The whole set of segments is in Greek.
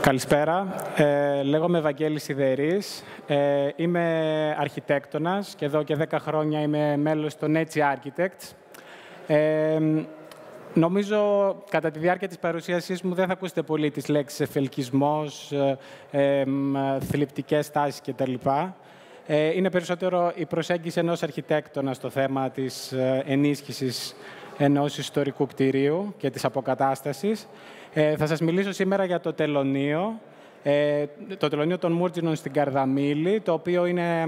Καλησπέρα. Λέγομαι Βαγγέλης Σιδερής. Είμαι αρχιτέκτονας και εδώ και 10 χρόνια είμαι μέλος των Edge Architects. Νομίζω κατά τη διάρκεια της παρουσίασής μου δεν θα ακούσετε πολύ τις λέξεις εφελκισμός, θλιπτικές τάσεις κτλ. Είναι περισσότερο η προσέγγιση ενός αρχιτέκτονα στο θέμα της ενίσχυσης ενός ιστορικού κτηρίου και της αποκατάστασης. Θα σας μιλήσω σήμερα για το τελωνείο των Μούρτζινων στην Καρδαμήλη, το οποίο είναι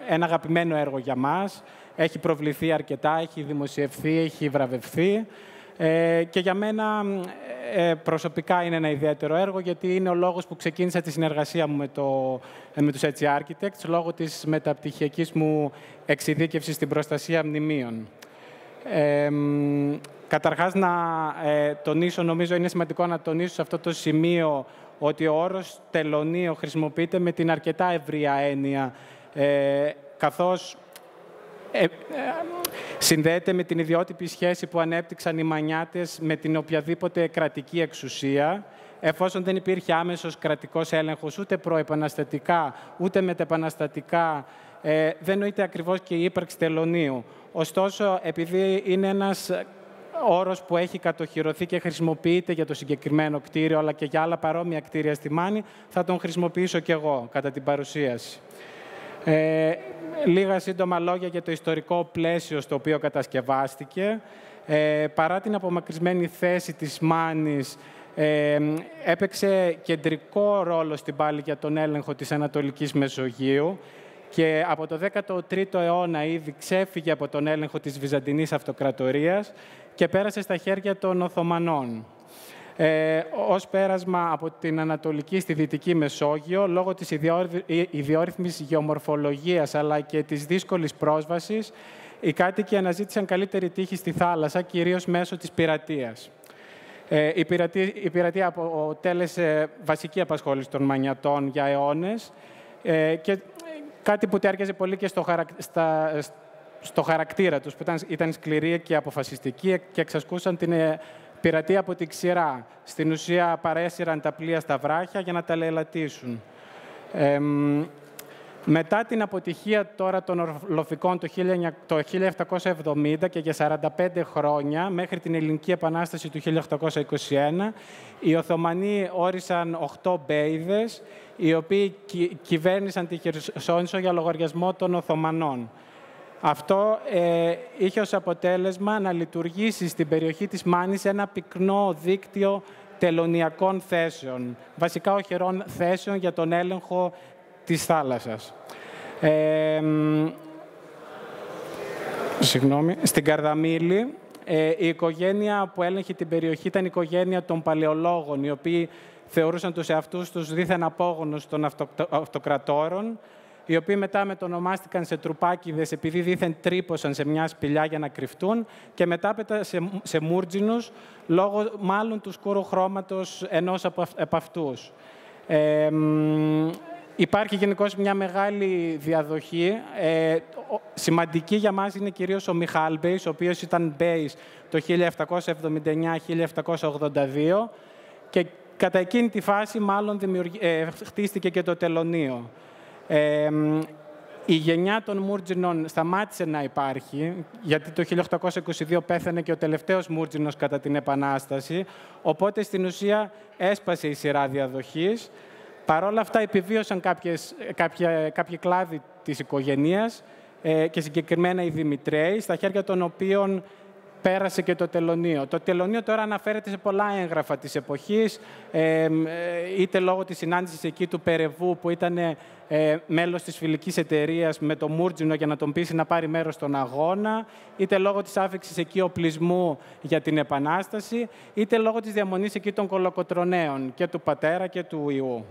ένα αγαπημένο έργο για μας. Έχει προβληθεί αρκετά, έχει δημοσιευθεί, έχει βραβευθεί και για μένα προσωπικά είναι ένα ιδιαίτερο έργο, γιατί είναι ο λόγος που ξεκίνησα τη συνεργασία μου με τους Edge Architects, λόγω της μεταπτυχιακής μου εξειδίκευσης στην προστασία μνημείων. Καταρχάς, να τονίσω, νομίζω είναι σημαντικό να τονίσω σε αυτό το σημείο ότι ο όρος τελωνείο χρησιμοποιείται με την αρκετά ευρία έννοια, καθώς συνδέεται με την ιδιότυπη σχέση που ανέπτυξαν οι Μανιάτες με την οποιαδήποτε κρατική εξουσία, εφόσον δεν υπήρχε άμεσος κρατικός έλεγχος ούτε προεπαναστατικά ούτε μετεπαναστατικά, δεν νοείται ακριβώς και η ύπαρξη τελωνείου. Ωστόσο, επειδή είναι ένας όρος που έχει κατοχυρωθεί και χρησιμοποιείται για το συγκεκριμένο κτίριο, αλλά και για άλλα παρόμοια κτίρια στη Μάνη, θα τον χρησιμοποιήσω κι εγώ κατά την παρουσίαση. Λίγα σύντομα λόγια για το ιστορικό πλαίσιο στο οποίο κατασκευάστηκε. Παρά την απομακρυσμένη θέση της Μάνης, έπαιξε κεντρικό ρόλο στην πάλη για τον έλεγχο της Ανατολικής Μεσογείου και από το 13ο αιώνα ήδη ξέφυγε από τον έλεγχο της Βυζαντινής Αυτοκρατορίας και πέρασε στα χέρια των Οθωμανών. Ως πέρασμα από την Ανατολική στη Δυτική Μεσόγειο, λόγω της ιδιόρυθμης γεωμορφολογίας αλλά και της δύσκολης πρόσβασης, οι κάτοικοι αναζήτησαν καλύτερη τύχη στη θάλασσα, κυρίως μέσω της πειρατείας. Η πειρατεία αποτέλεσε βασική απασχόληση των Μανιατών για αιώνες και κάτι που τέριαζε πολύ και στο χαρακτήρα τους, που ήταν σκληροί και αποφασιστικοί και εξασκούσαν την πειρατεία από την ξηρά. Στην ουσία παρέσυραν τα πλοία στα βράχια για να τα λαιλατίσουν. Μετά την αποτυχία τώρα των ορλοφικών το 1770 και για 45 χρόνια, μέχρι την Ελληνική Επανάσταση του 1821, οι Οθωμανοί όρισαν 8 μπέιδες, οι οποίοι κυβέρνησαν τη Χερσόνησο για λογαριασμό των Οθωμανών. Αυτό είχε ως αποτέλεσμα να λειτουργήσει στην περιοχή της Μάνης ένα πυκνό δίκτυο τελωνειακών θέσεων, βασικά οχερών θέσεων για τον έλεγχο της θάλασσας. Στην Καρδαμήλη, η οικογένεια που έλεγχε την περιοχή ήταν η οικογένεια των Παλαιολόγων, οι οποίοι θεωρούσαν τους εαυτούς τους δίθεν απόγονους των αυτοκρατόρων, οι οποίοι μετά μετονομάστηκαν σε τρουπάκηδες επειδή δίθεν τρύπωσαν σε μια σπηλιά για να κρυφτούν και μετάπειτα σε Μούρτζινους, λόγω μάλλον του σκούρου χρώματος ενός από αυτούς. Υπάρχει γενικώς μια μεγάλη διαδοχή. Σημαντική για μας είναι κυρίως ο Μιχάλ Μπέης, ο οποίος ήταν Μπέης το 1779-1782 και κατά εκείνη τη φάση μάλλον χτίστηκε και το τελωνείο. Η γενιά των Μούρτζινων σταμάτησε να υπάρχει, γιατί το 1822 πέθανε και ο τελευταίος Μούρτζινος κατά την Επανάσταση, οπότε στην ουσία έσπασε η σειρά διαδοχής. Παρ' όλα αυτά επιβίωσαν κάποιοι κλάδοι της οικογένειας και συγκεκριμένα οι Δημητρέοι, στα χέρια των οποίων πέρασε και το τελωνείο. Το τελωνείο τώρα αναφέρεται σε πολλά έγγραφα της εποχής, είτε λόγω της συνάντησης εκεί του Περεβού, που ήταν μέλος της φιλικής εταιρείας με τον Μούρτζινο για να τον πείσει να πάρει μέρος στον αγώνα, είτε λόγω της άφιξης εκεί οπλισμού για την Επανάσταση, είτε λόγω της διαμονής εκεί των Κολοκοτρωναίων και του πατέρα και του ιού.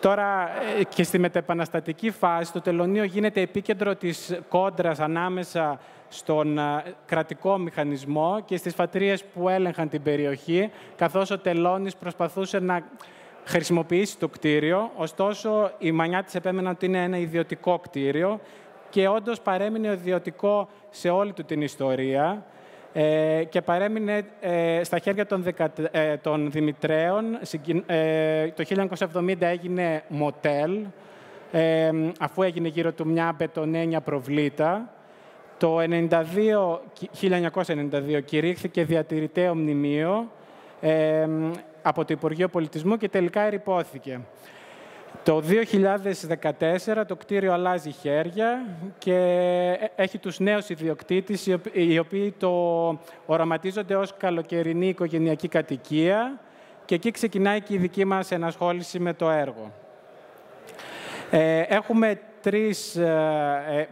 Τώρα και στη μετεπαναστατική φάση το τελωνείο γίνεται επίκεντρο της κόντρας ανάμεσα στον κρατικό μηχανισμό και στις φατρίες που έλεγχαν την περιοχή, καθώς ο τελώνης προσπαθούσε να χρησιμοποιήσει το κτίριο. Ωστόσο, οι Μανιάτες επέμεναν ότι είναι ένα ιδιωτικό κτίριο και όντως παρέμεινε ιδιωτικό σε όλη του την ιστορία. και παρέμεινε στα χέρια των Δημητραίων. Το 1970 έγινε μοτέλ, αφού έγινε γύρω του μια μπετονένια προβλήτα. Το 1992 κηρύχθηκε διατηρηταίο μνημείο από το Υπουργείο Πολιτισμού και τελικά ερειπώθηκε. Το 2014 το κτίριο αλλάζει χέρια και έχει τους νέους ιδιοκτήτες, οι οποίοι το οραματίζονται ως καλοκαιρινή οικογενειακή κατοικία, και εκεί ξεκινάει και η δική μας ενασχόληση με το έργο. Έχουμε τρεις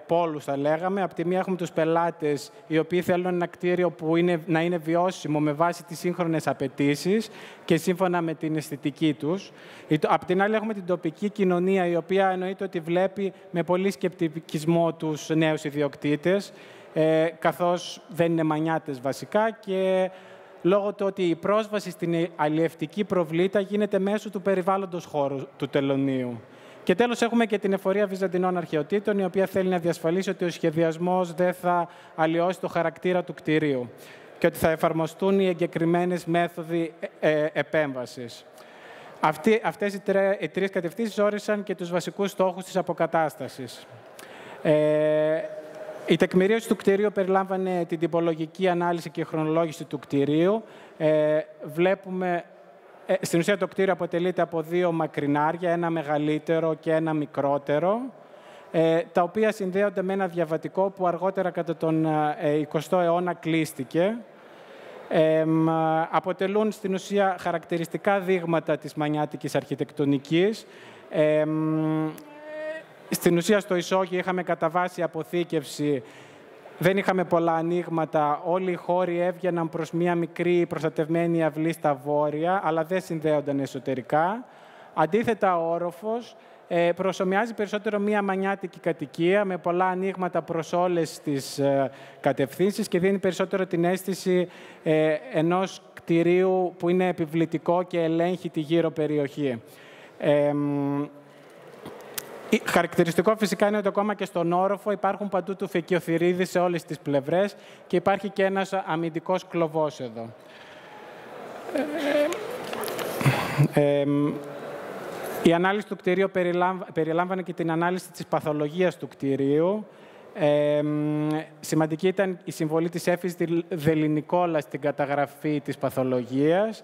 πόλους, θα λέγαμε. Από τη μία έχουμε τους πελάτες, οι οποίοι θέλουν ένα κτίριο που να είναι βιώσιμο με βάση τις σύγχρονες απαιτήσεις και σύμφωνα με την αισθητική τους. Από την άλλη έχουμε την τοπική κοινωνία, η οποία εννοείται ότι βλέπει με πολύ σκεπτικισμό τους νέους ιδιοκτήτες, καθώς δεν είναι μανιάτες βασικά, και λόγω του ότι η πρόσβαση στην αλλιευτική προβλήτα γίνεται μέσω του περιβάλλοντος χώρου του τελωνείου. Και τέλος έχουμε και την εφορία βυζαντινών αρχαιοτήτων, η οποία θέλει να διασφαλίσει ότι ο σχεδιασμός δεν θα αλλοιώσει το χαρακτήρα του κτηρίου και ότι θα εφαρμοστούν οι εγκεκριμένες μέθοδοι επέμβασης. Αυτές οι τρεις κατευθύνσεις όρισαν και τους βασικούς στόχους της αποκατάστασης. Η τεκμηρίωση του κτηρίου περιλάμβανε την τυπολογική ανάλυση και χρονολόγηση του κτηρίου. Στην ουσία το κτίριο αποτελείται από δύο μακρινάρια, ένα μεγαλύτερο και ένα μικρότερο, τα οποία συνδέονται με ένα διαβατικό που αργότερα κατά τον 20ο αιώνα κλείστηκε. Αποτελούν στην ουσία χαρακτηριστικά δείγματα της μανιάτικης αρχιτεκτονικής. Στην ουσία στο ισόγειο είχαμε κατά βάση αποθήκευση. Δεν είχαμε πολλά ανοίγματα, όλοι οι χώροι έβγαιναν προς μία μικρή προστατευμένη αυλή στα βόρεια, αλλά δεν συνδέονταν εσωτερικά. Αντίθετα, ο όροφος προσομοιάζει περισσότερο μία μανιάτικη κατοικία με πολλά ανοίγματα προς όλες τις κατευθύνσεις και δίνει περισσότερο την αίσθηση ενός κτηρίου που είναι επιβλητικό και ελέγχει τη γύρω περιοχή. Χαρακτηριστικό φυσικά είναι ότι ακόμα και στον όροφο υπάρχουν παντού τουφεκιοθυρίδι σε όλες τις πλευρές και υπάρχει και ένας αμυντικός κλωβός εδώ. Η ανάλυση του κτηρίου περιλάμβανε και την ανάλυση της παθολογίας του κτηρίου. Σημαντική ήταν η συμβολή της Έφης Δεληνικόλα στην καταγραφή της παθολογίας.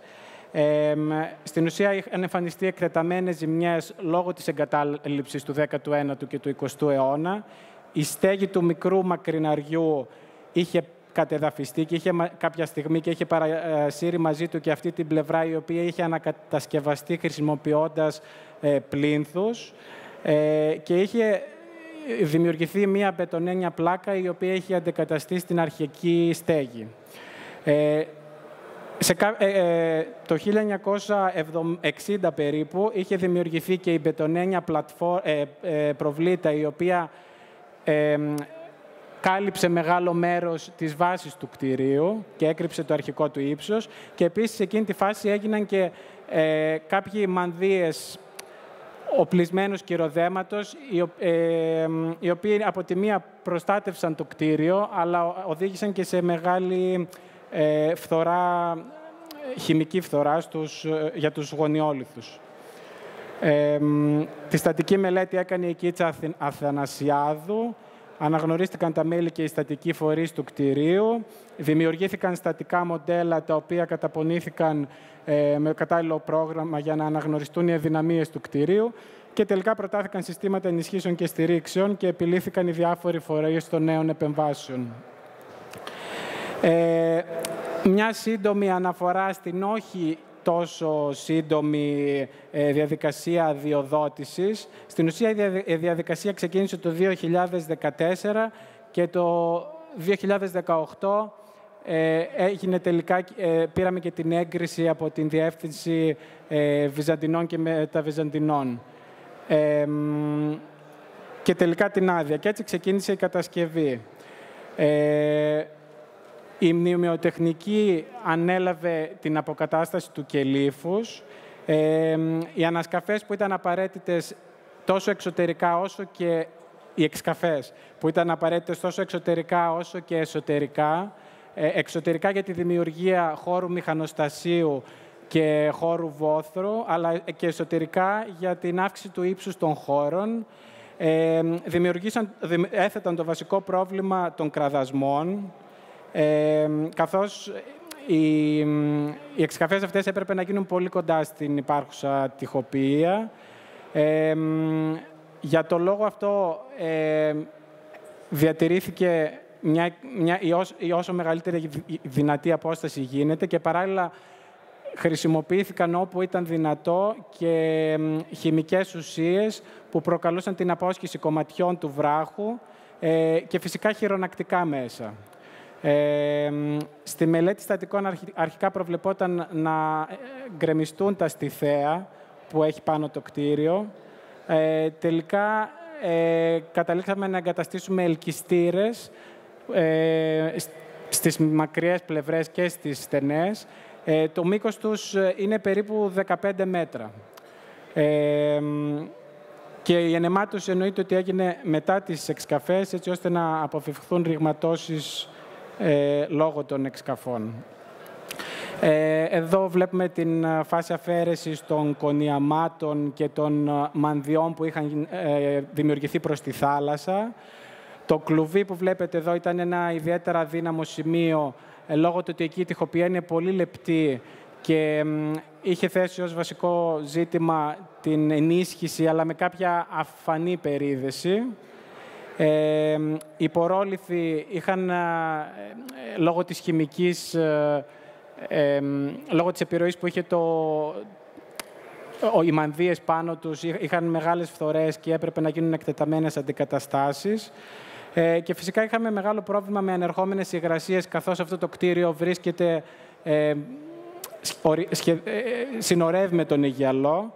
Στην ουσία είχαν εμφανιστεί εκτεταμένες ζημιές λόγω της εγκατάλειψης του 19ου και του 20ου αιώνα. Η στέγη του μικρού μακριναριού είχε κατεδαφιστεί και κάποια στιγμή και είχε παρασύρει μαζί του και αυτή την πλευρά, η οποία είχε ανακατασκευαστεί χρησιμοποιώντας πλίνθους, και είχε δημιουργηθεί μία μπετονένια πλάκα, η οποία είχε αντικαταστήσει την αρχική στέγη. Το 1960 περίπου είχε δημιουργηθεί και η μπετονένια προβλήτα, η οποία κάλυψε μεγάλο μέρος της βάσης του κτηρίου και έκρυψε το αρχικό του ύψος. Και επίσης σε εκείνη τη φάση έγιναν και κάποιοι μανδύες οπλισμένους κυροδέματος, οι οποίοι από τη μία προστάτευσαν το κτίριο, αλλά οδήγησαν και σε μεγάλη φθορά, χημική φθορά για τους γωνιόλιθους. Τη στατική μελέτη έκανε η Κίτσα Αθανασιάδου. Αναγνωρίστηκαν τα μέλη και οι στατικοί φορείς του κτηρίου. Δημιουργήθηκαν στατικά μοντέλα, τα οποία καταπονήθηκαν με κατάλληλο πρόγραμμα για να αναγνωριστούν οι αδυναμίες του κτηρίου. Και τελικά προτάθηκαν συστήματα ενισχύσεων και στηρίξεων και επιλύθηκαν οι διάφοροι φορείς των νέων επεμβάσεων. Μια σύντομη αναφορά στην όχι τόσο σύντομη διαδικασία αδειοδότησης. Στην ουσία η διαδικασία ξεκίνησε το 2014 και το 2018 έγινε τελικά, πήραμε και την έγκριση από την Διεύθυνση Βυζαντινών και Μεταβυζαντινών. Και τελικά την άδεια. Και έτσι ξεκίνησε η κατασκευή. Η μνημειοτεχνική ανέλαβε την αποκατάσταση του κελύφους. Οι ανασκαφές που ήταν απαραίτητες τόσο εξωτερικά όσο και οι εξκαφές που ήταν απαραίτητες τόσο εξωτερικά όσο και εσωτερικά εξωτερικά για τη δημιουργία χώρου μηχανοστασίου και χώρου βόθρου, αλλά και εσωτερικά για την αύξηση του ύψους των χώρων. Έθεταν το βασικό πρόβλημα των κραδασμών, καθώς οι εξκαφές αυτές έπρεπε να γίνουν πολύ κοντά στην υπάρχουσα τοιχοποιία. Για το λόγο αυτό διατηρήθηκε η όσο μεγαλύτερη δυνατή απόσταση γίνεται και παράλληλα χρησιμοποιήθηκαν όπου ήταν δυνατό και χημικές ουσίες που προκαλούσαν την απόσχηση κομματιών του βράχου και φυσικά χειρονακτικά μέσα. Στη μελέτη στατικών αρχικά προβλεπόταν να γκρεμιστούν τα στιθέα που έχει πάνω το κτίριο. Τελικά καταλήξαμε να εγκαταστήσουμε ελκυστήρες στις μακριές πλευρές και στις στενές. Το μήκος τους είναι περίπου 15 μέτρα. Και η ενεμάτωση εννοείται ότι έγινε μετά τις εξκαφές, έτσι ώστε να αποφευχθούν ρηγματώσεις λόγω των εξκαφών. Εδώ βλέπουμε την φάση αφαίρεσης των κονιαμάτων και των μανδιών που είχαν δημιουργηθεί προς τη θάλασσα. Το κλουβί που βλέπετε εδώ ήταν ένα ιδιαίτερα δύναμο σημείο, λόγω του ότι εκεί η τοιχοποιία είναι πολύ λεπτή και είχε θέσει ως βασικό ζήτημα την ενίσχυση, αλλά με κάποια αφανή περίδεση. Οι πορόλιθοι είχαν, λόγω της χημικής, λόγω της επιρροής που είχε οι μανδύες πάνω τους, είχαν μεγάλες φθορές και έπρεπε να γίνουν εκτεταμένες αντικαταστάσεις. Και φυσικά είχαμε μεγάλο πρόβλημα με ανερχόμενες υγρασίες, καθώς αυτό το κτίριο βρίσκεται, συνορεύει με τον Αιγιαλό.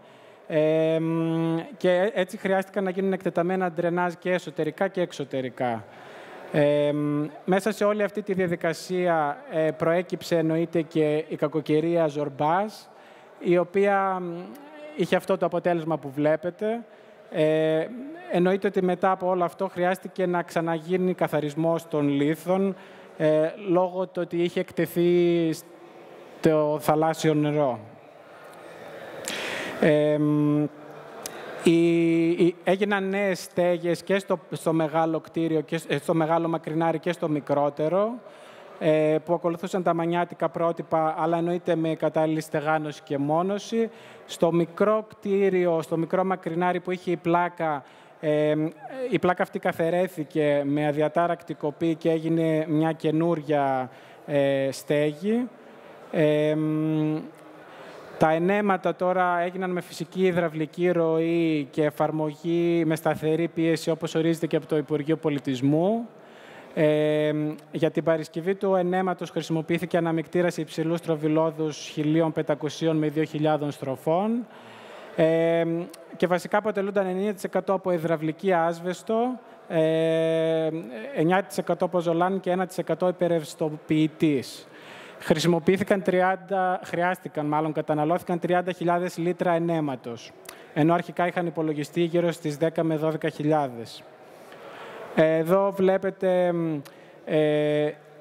Και έτσι χρειάστηκαν να γίνουν εκτεταμένα ντρενάζ και εσωτερικά και εξωτερικά. Μέσα σε όλη αυτή τη διαδικασία προέκυψε εννοείται και η κακοκαιρία Ζορμπάζ, η οποία είχε αυτό το αποτέλεσμα που βλέπετε. Εννοείται ότι μετά από όλο αυτό χρειάστηκε να ξαναγίνει καθαρισμός των λίθων, λόγω του ότι είχε εκτεθεί στο θαλάσσιο νερό. Έγιναν νέες στέγες και στο μεγάλο κτίριο, και στο μεγάλο μακρινάρι και στο μικρότερο, που ακολουθούσαν τα μανιάτικα πρότυπα, αλλά εννοείται με κατάλληλη στεγάνωση και μόνωση. Στο μικρό κτίριο, στο μικρό μακρινάρι που είχε η πλάκα αυτή καθαιρέθηκε με αδιατάρακτη κοπή και έγινε μια καινούρια στέγη. Τα ενέματα τώρα έγιναν με φυσική υδραυλική ροή και εφαρμογή με σταθερή πίεση, όπως ορίζεται και από το Υπουργείο Πολιτισμού. Για την παρασκευή του ενέματος χρησιμοποιήθηκε αναμεικτήρας υψηλού στροβιλόδους 1.500 με 2.000 στροφών και βασικά αποτελούνταν 9% από υδραυλική άσβεστο, 9% από ζολάν και 1% υπερευστοποιητής. Καταναλώθηκαν 30.000 λίτρα ενέματος, ενώ αρχικά είχαν υπολογιστεί γύρω στις 10 με 12.000. Εδώ βλέπετε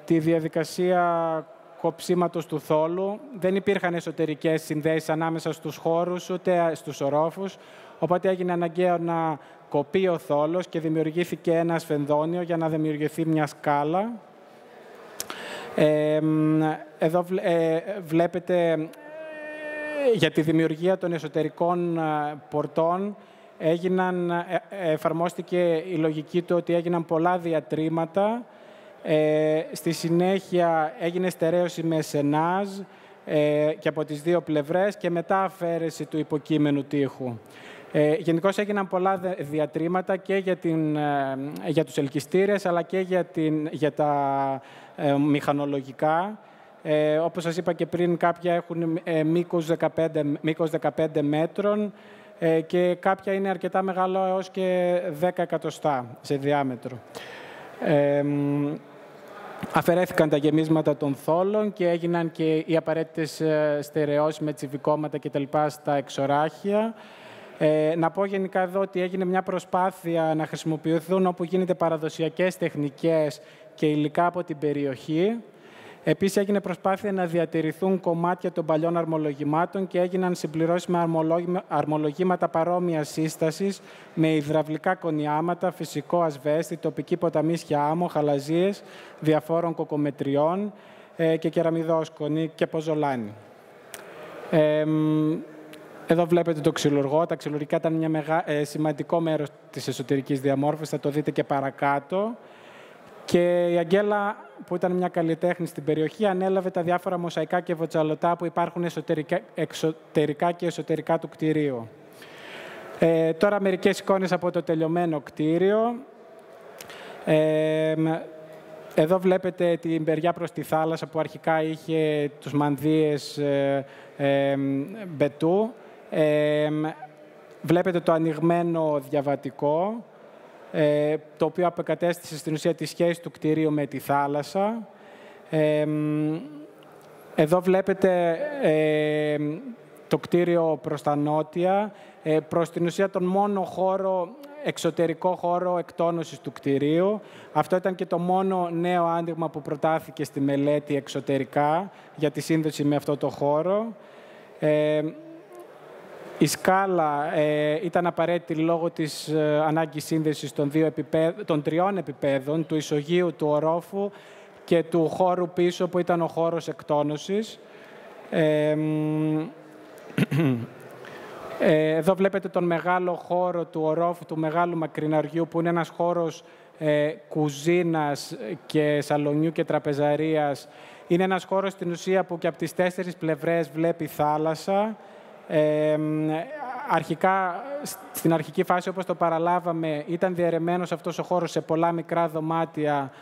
τη διαδικασία κοψίματος του θόλου. Δεν υπήρχαν εσωτερικές συνδέσεις ανάμεσα στους χώρους, ούτε στους ορόφους, οπότε έγινε αναγκαίο να κοπεί ο θόλος και δημιουργήθηκε ένα σφενδόνιο για να δημιουργηθεί μια σκάλα. Εδώ βλέπετε για τη δημιουργία των εσωτερικών πορτών εφαρμόστηκε η λογική του ότι έγιναν πολλά διατρήματα. Στη συνέχεια έγινε στερέωση με σενάζ και από τις δύο πλευρές και μετά αφαίρεση του υποκείμενου τοίχου. Γενικώς έγιναν πολλά διατρήματα και για τους ελκυστήρες, αλλά και για τα μηχανολογικά. Όπως σας είπα και πριν, κάποια έχουν μήκος 15 μέτρων και κάποια είναι αρκετά μεγάλο έως και 10 εκατοστά σε διάμετρο. Αφαιρέθηκαν τα γεμίσματα των θόλων και έγιναν και οι απαραίτητες στερεώσεις με τσιβικώματα κτλ. Στα εξωράχια. Να πω γενικά εδώ ότι έγινε μια προσπάθεια να χρησιμοποιηθούν όπου γίνεται παραδοσιακές τεχνικές και υλικά από την περιοχή. Επίσης, έγινε προσπάθεια να διατηρηθούν κομμάτια των παλιών αρμολογημάτων και έγιναν συμπληρώσεις με αρμολογήματα παρόμοιας σύστασης, με υδραυλικά κονιάματα, φυσικό ασβέστη, τοπική ποταμίσια άμμο, χαλαζίες, διαφόρων κοκομετριών και κεραμιδόσκονη και ποζολάνη. Εδώ βλέπετε το ξυλουργό. Τα ξυλουργικά ήταν σημαντικό μέρος της εσωτερικής διαμόρφωσης, θα το δείτε και παρακάτω. Και η Αγγέλα, που ήταν μια καλλιτέχνη στην περιοχή, ανέλαβε τα διάφορα μοσαϊκά και βοτσαλωτά που υπάρχουν εξωτερικά και εσωτερικά του κτηρίου. Τώρα μερικές εικόνες από το τελειωμένο κτίριο. Εδώ βλέπετε την περιά προς τη θάλασσα που αρχικά είχε τους μανδύες μπετού. Βλέπετε το ανοιγμένο διαβατικό, το οποίο αποκατέστησε στην ουσία τη σχέση του κτηρίου με τη θάλασσα. Εδώ βλέπετε το κτίριο προς τα νότια, προς την ουσία τον μόνο εξωτερικό χώρο εκτόνωσης του κτηρίου. Αυτό ήταν και το μόνο νέο άνοιγμα που προτάθηκε στη μελέτη εξωτερικά για τη σύνδεση με αυτό το χώρο. Η σκάλα ήταν απαραίτητη λόγω της ανάγκης σύνδεσης των τριών επιπέδων, του ισογείου, του ορόφου και του χώρου πίσω που ήταν ο χώρος εκτόνωσης. Εδώ βλέπετε τον μεγάλο χώρο του ορόφου, του μεγάλου μακριναριού, που είναι ένας χώρος κουζίνας και σαλονιού και τραπεζαρίας. Είναι ένας χώρος στην ουσία που και από τις 4 πλευρές βλέπει θάλασσα. Αρχικά, στην αρχική φάση, όπως το παραλάβαμε, ήταν διαιρεμένος αυτός ο χώρος σε πολλά μικρά δωμάτια,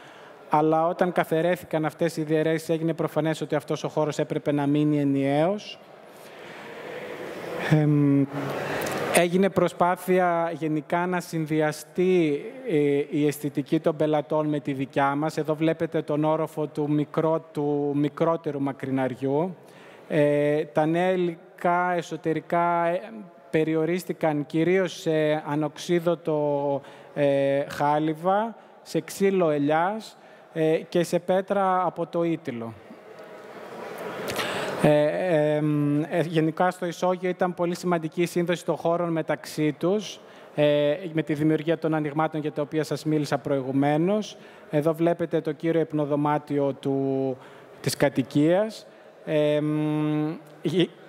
αλλά όταν καθαιρέθηκαν αυτές οι διαιρέσεις έγινε προφανές ότι αυτός ο χώρος έπρεπε να μείνει ενιαίος. Έγινε προσπάθεια γενικά να συνδυαστεί η αισθητική των πελατών με τη δικιά μας. Εδώ βλέπετε τον όροφο του μικρότερου μακριναριού. Τα νέα υλικά εσωτερικά περιορίστηκαν κυρίως σε ανοξίδωτο χάλιβα, σε ξύλο ελιάς και σε πέτρα από το Ήτυλο. Γενικά στο ισόγειο ήταν πολύ σημαντική η σύνδεση των χώρων μεταξύ τους, με τη δημιουργία των ανοιγμάτων για τα οποία σας μίλησα προηγουμένως. Εδώ βλέπετε το κύριο υπνοδωμάτιο της κατοικίας.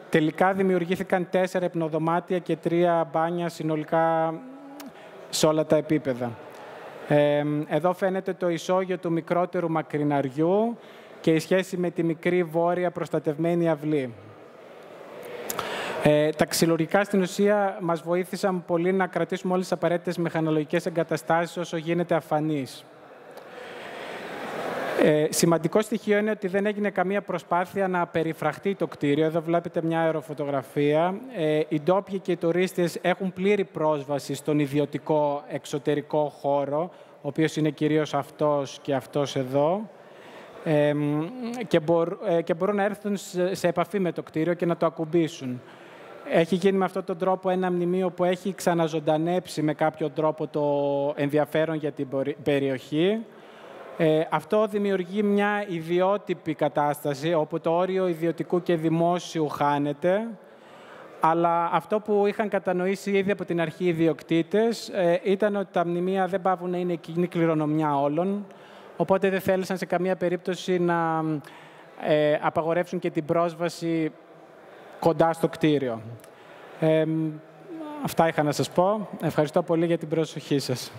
Τελικά δημιουργήθηκαν 4 υπνοδωμάτια και 3 μπάνια συνολικά σε όλα τα επίπεδα. Εδώ φαίνεται το ισόγειο του μικρότερου μακριναριού και η σχέση με τη μικρή βόρεια προστατευμένη αυλή. Τα ξυλουργικά στην ουσία μας βοήθησαν πολύ να κρατήσουμε όλες τις απαραίτητες μηχανολογικές εγκαταστάσεις όσο γίνεται αφανείς. Σημαντικό στοιχείο είναι ότι δεν έγινε καμία προσπάθεια να περιφραχτεί το κτίριο. Εδώ βλέπετε μια αεροφωτογραφία. Οι ντόπιοι και οι τουρίστες έχουν πλήρη πρόσβαση στον ιδιωτικό εξωτερικό χώρο, ο οποίος είναι κυρίως αυτός και αυτός εδώ, και μπορούν να έρθουν σε επαφή με το κτίριο και να το ακουμπήσουν. Έχει γίνει με αυτόν τον τρόπο ένα μνημείο που έχει ξαναζωντανέψει με κάποιο τρόπο το ενδιαφέρον για την περιοχή. Αυτό δημιουργεί μια ιδιότυπη κατάσταση, όπου το όριο ιδιωτικού και δημόσιου χάνεται, αλλά αυτό που είχαν κατανοήσει ήδη από την αρχή οι ιδιοκτήτες ήταν ότι τα μνημεία δεν παύουν να είναι κοινή κληρονομιά όλων, οπότε δεν θέλησαν σε καμία περίπτωση να απαγορεύσουν και την πρόσβαση κοντά στο κτίριο. Αυτά είχα να σας πω. Ευχαριστώ πολύ για την προσοχή σας.